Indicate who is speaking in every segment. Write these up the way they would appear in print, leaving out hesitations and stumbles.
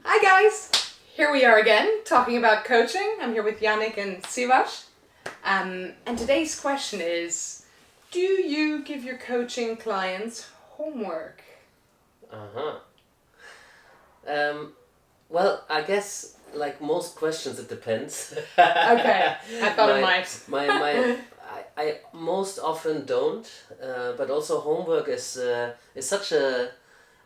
Speaker 1: Hi guys! Here we are again, talking about coaching. I'm here with Yannick and Sivash. And today's question is, do you give your coaching clients homework?
Speaker 2: Uh-huh. Well, I guess like most questions, it depends.
Speaker 1: Okay, I thought it might.
Speaker 2: I most often don't, but also homework is such a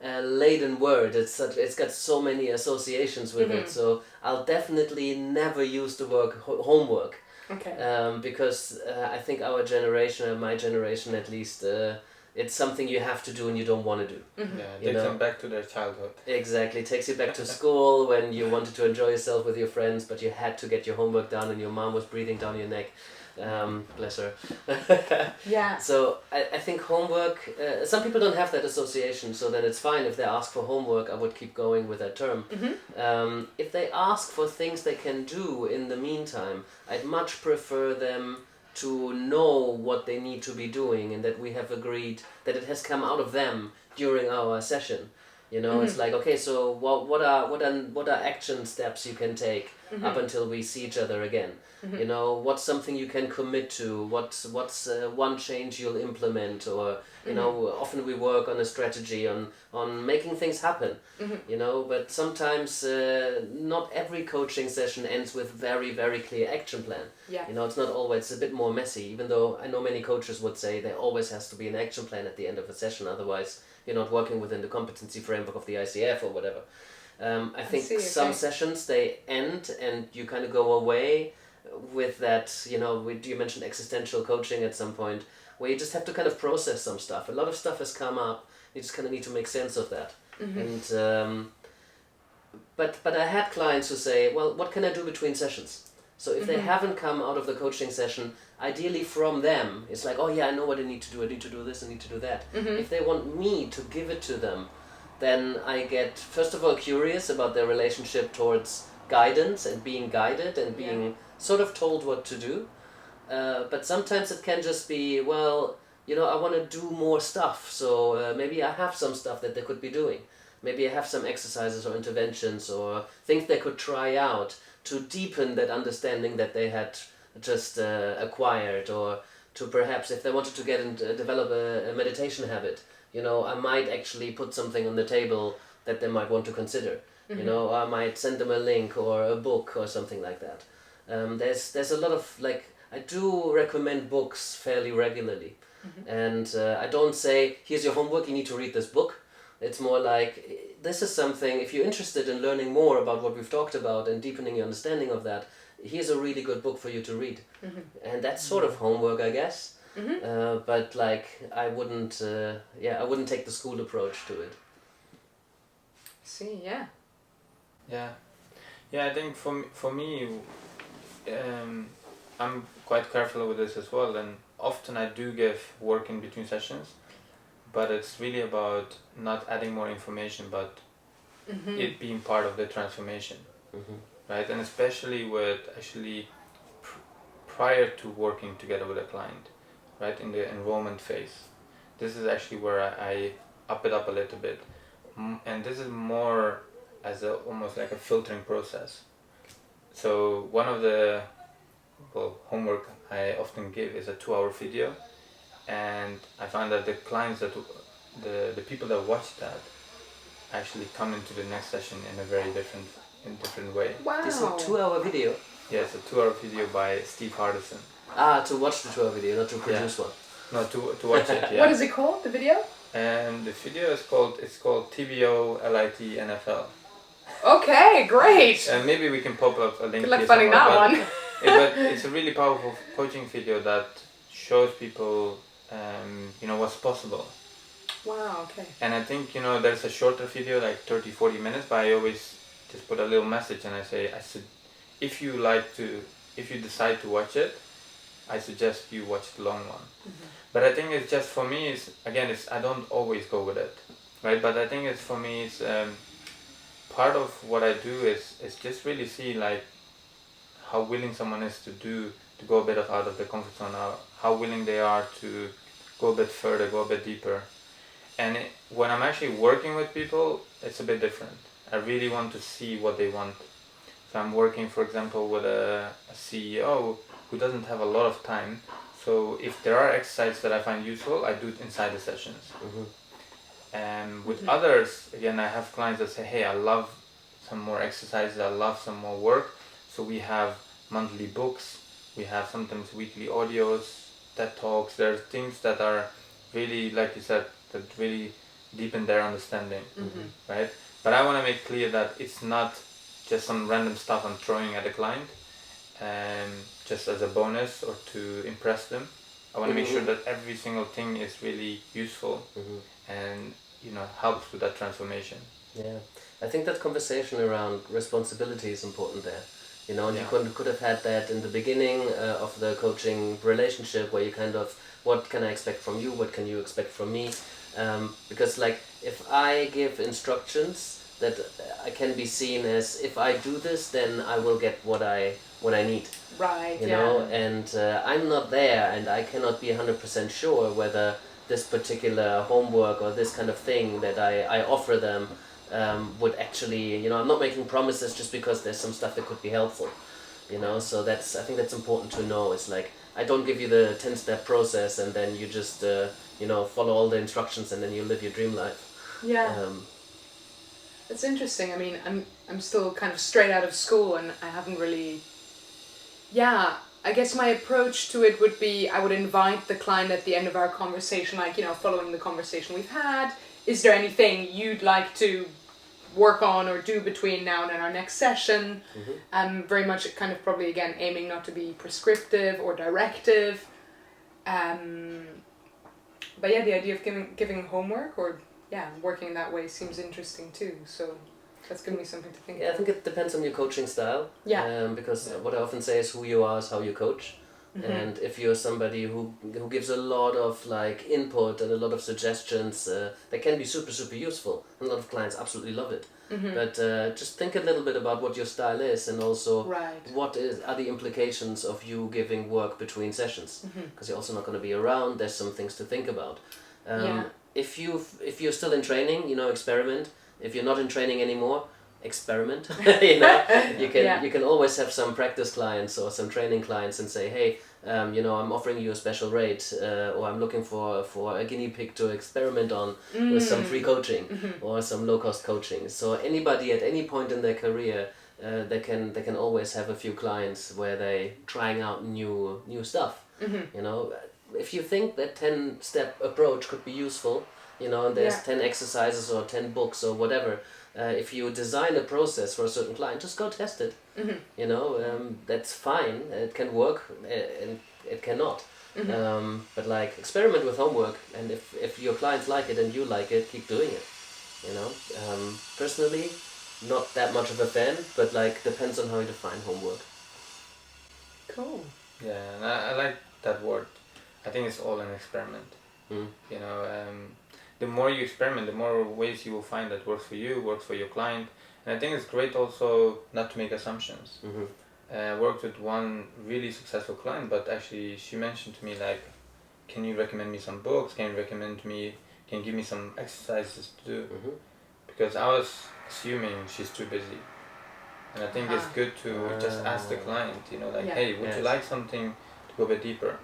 Speaker 2: laden word. It's got so many associations with it. So I'll definitely never use the word homework.
Speaker 1: Okay.
Speaker 2: Because I think our generation, or my generation at least, it's something you have to do and you don't want to do.
Speaker 3: Yeah,
Speaker 2: You
Speaker 3: takes
Speaker 2: know?
Speaker 3: them back to their childhood.
Speaker 2: Exactly, takes you back to school when you wanted to enjoy yourself with your friends, but you had to get your homework done and your mom was breathing down your neck. Bless her.
Speaker 1: Yeah.
Speaker 2: So I think homework, some people don't have that association, so then it's fine if they ask for homework. I would keep going with that term. If they ask for things they can do in the meantime, I'd much prefer them to know what they need to be doing and that we have agreed that it has come out of them during our session. It's like, okay, so what are action steps you can take up until we see each other again? What's something you can commit to? What's one change you'll implement? Or often we work on a strategy on making things happen. But sometimes not every coaching session ends with very very clear action plan.
Speaker 1: Yeah.
Speaker 2: It's not always, a bit more messy. Even though I know many coaches would say there always has to be an action plan at the end of a session, otherwise you're not working within the competency framework of the ICF or whatever. I think
Speaker 1: see,
Speaker 2: some
Speaker 1: okay.
Speaker 2: sessions they end and you kind of go away with that, you mentioned existential coaching at some point, where you just have to kind of process some stuff. A lot of stuff has come up, you just kind of need to make sense of that. And but I had clients who say, well, what can I do between sessions? So if they haven't come out of the coaching session, ideally from them, it's like, oh yeah, I know what I need to do. I need to do this, I need to do that. If they want me to give it to them, then I get, first of all, curious about their relationship towards guidance and being guided and being sort of told what to do. But sometimes it can just be, well, I want to do more stuff, so maybe I have some stuff that they could be doing. Maybe I have some exercises or interventions or things they could try out to deepen that understanding that they had just acquired, or to perhaps, if they wanted to get and develop a meditation habit, I might actually put something on the table that they might want to consider. Or I might send them a link or a book or something like that. There's a lot of, like, I do recommend books fairly regularly. And I don't say, here's your homework, you need to read this book. It's more like, this is something, if you're interested in learning more about what we've talked about and deepening your understanding of that, here's a really good book for you to read. And that's sort of homework, I guess. But like, I wouldn't take the school approach to it.
Speaker 1: See, yeah.
Speaker 3: Yeah, I think for me, I'm quite careful with this as well, and often I do give work in between sessions, but it's really about not adding more information, but it being part of the transformation, right? And especially with actually prior to working together with a client, right, in the enrollment phase. This is actually where I up it up a little bit, and this is more as almost like a filtering process. So one of the homework I often give is a 2-hour video, and I find that the clients the people that watch that actually come into the next session in a very different way.
Speaker 1: Wow.
Speaker 2: This is a 2-hour video.
Speaker 3: Yeah, it's a 2-hour video by Steve Hardison.
Speaker 2: To watch the 2-hour video, not to produce one.
Speaker 3: No, to watch it. Yeah.
Speaker 1: What is it called, the video?
Speaker 3: And the video is called TBO LIT NFL.
Speaker 1: Okay, great.
Speaker 3: And maybe we can pop up a link.
Speaker 1: Good luck
Speaker 3: here
Speaker 1: finding that
Speaker 3: somewhere,
Speaker 1: one.
Speaker 3: but it's a really powerful coaching video that shows people, what's possible.
Speaker 1: Wow, okay.
Speaker 3: And I think, there's a shorter video, like 30-40 minutes, but I always just put a little message and I say, if you decide to watch it, I suggest you watch the long one. But I think it's just, for me, I don't always go with it, right? But I think for me, it's part of what I do is just really see, like, how willing someone is to go a bit out of the comfort zone, how willing they are to go a bit further, go a bit deeper. And when I'm actually working with people, it's a bit different. I really want to see what they want. So I'm working, for example, with a CEO who doesn't have a lot of time. So if there are exercises that I find useful, I do it inside the sessions.
Speaker 2: Mm-hmm.
Speaker 3: And with others, again, I have clients that say, hey, I love some more exercises, I love some more work. So we have monthly books, we have sometimes weekly audios, TED Talks. There's things that are really, like you said, that really deepen their understanding, right? But I want to make clear that it's not just some random stuff I'm throwing at a client, just as a bonus or to impress them. I want to make sure that every single thing is really useful and helps with that transformation.
Speaker 2: Yeah, I think that conversation around responsibility is important there. And you could have had that in the beginning of the coaching relationship, where you kind of, what can I expect from you? What can you expect from me? Because like, if I give instructions, that I can be seen as, if I do this, then I will get what I need.
Speaker 1: Right.
Speaker 2: You know, and I'm not there, and I cannot be 100% sure whether this particular homework or this kind of thing that I offer them would actually, I'm not making promises just because there's some stuff that could be helpful, so I think that's important to know. It's like, I don't give you the 10-step process and then you just, follow all the instructions and then you live your dream life.
Speaker 1: Yeah. It's interesting. I mean, I'm still kind of straight out of school, and I haven't really. Yeah, I guess my approach to it would be, I would invite the client at the end of our conversation, like, following the conversation we've had, is there anything you'd like to work on or do between now and our next session? Very much kind of probably, again, aiming not to be prescriptive or directive. But yeah, the idea of giving homework or working in that way seems interesting too. So that's going to be something to think about.
Speaker 2: I think it depends on your coaching style.
Speaker 1: Yeah.
Speaker 2: Because what I often say is, who you are is how you coach. And if you're somebody who gives a lot of like input and a lot of suggestions, that can be super, super useful. And a lot of clients absolutely love it. But just think a little bit about what your style is, and also what are the implications of you giving work between sessions. Because you're also not going to be around. There's some things to think about. If you're still in training, experiment. If you're not in training anymore, experiment. You can always have some practice clients or some training clients and say, hey, I'm offering you a special rate, or I'm looking for a guinea pig to experiment on with some free coaching or some low cost coaching. So anybody at any point in their career, they can always have a few clients where they trying out new stuff. If you think that 10-step approach could be useful, and there's 10 exercises or 10 books or whatever, if you design a process for a certain client, just go test it. That's fine. It can work and it cannot. But like, experiment with homework, and if your clients like it and you like it, keep doing it. Personally, not that much of a fan, but like, depends on how you define homework.
Speaker 1: Cool.
Speaker 3: Yeah, and I like that word. I think it's all an experiment. The more you experiment, the more ways you will find that works for you, works for your client. And I think it's great also not to make assumptions. I worked with one really successful client, but actually she mentioned to me like, can you recommend me some books? Can you give me some exercises to do? Because I was assuming she's too busy. And I think it's good to just ask the client, hey, would you like something to go a bit deeper?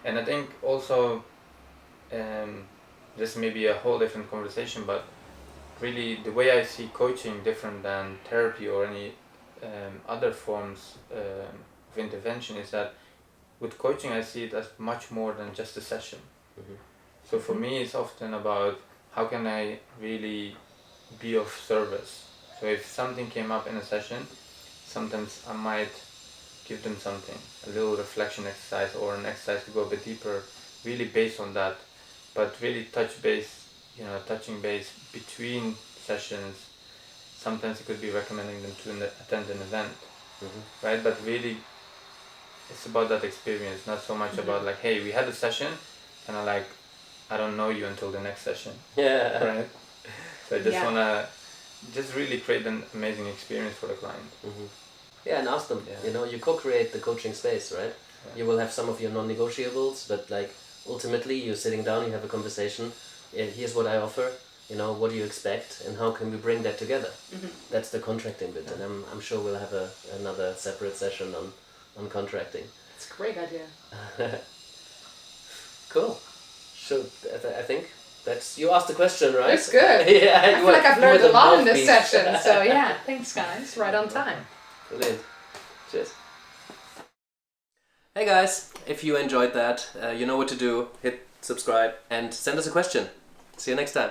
Speaker 3: And I think also, this may be a whole different conversation, but really the way I see coaching different than therapy or any other forms of intervention is that with coaching I see it as much more than just a session. So for me it's often about how can I really be of service. So if something came up in a session, sometimes I might give them something, a little reflection exercise or an exercise to go a bit deeper, really based on that, but really touching base between sessions. Sometimes it could be recommending them to attend an event, right? But really, it's about that experience, not so much about like, hey, we had a session, and I don't know you until the next session.
Speaker 2: Yeah.
Speaker 3: Right? So I just want to just really create an amazing experience for the client.
Speaker 2: Yeah, and ask them, you co-create the coaching space, right? You will have some of your non-negotiables, but like, ultimately you're sitting down, you have a conversation, here's what I offer, You know, what do you expect, and how can we bring that together? That's the contracting bit, and I'm sure we'll have another separate session on contracting.
Speaker 1: It's a great idea.
Speaker 2: Cool. So I think that's, you asked the question, right?
Speaker 1: That's good.
Speaker 2: Yeah,
Speaker 1: I feel like I've learned a lot in this session. So yeah, thanks guys. Right on time.
Speaker 2: Brilliant. Cheers. Hey guys, if you enjoyed that, you know what to do. Hit subscribe and send us a question. See you next time.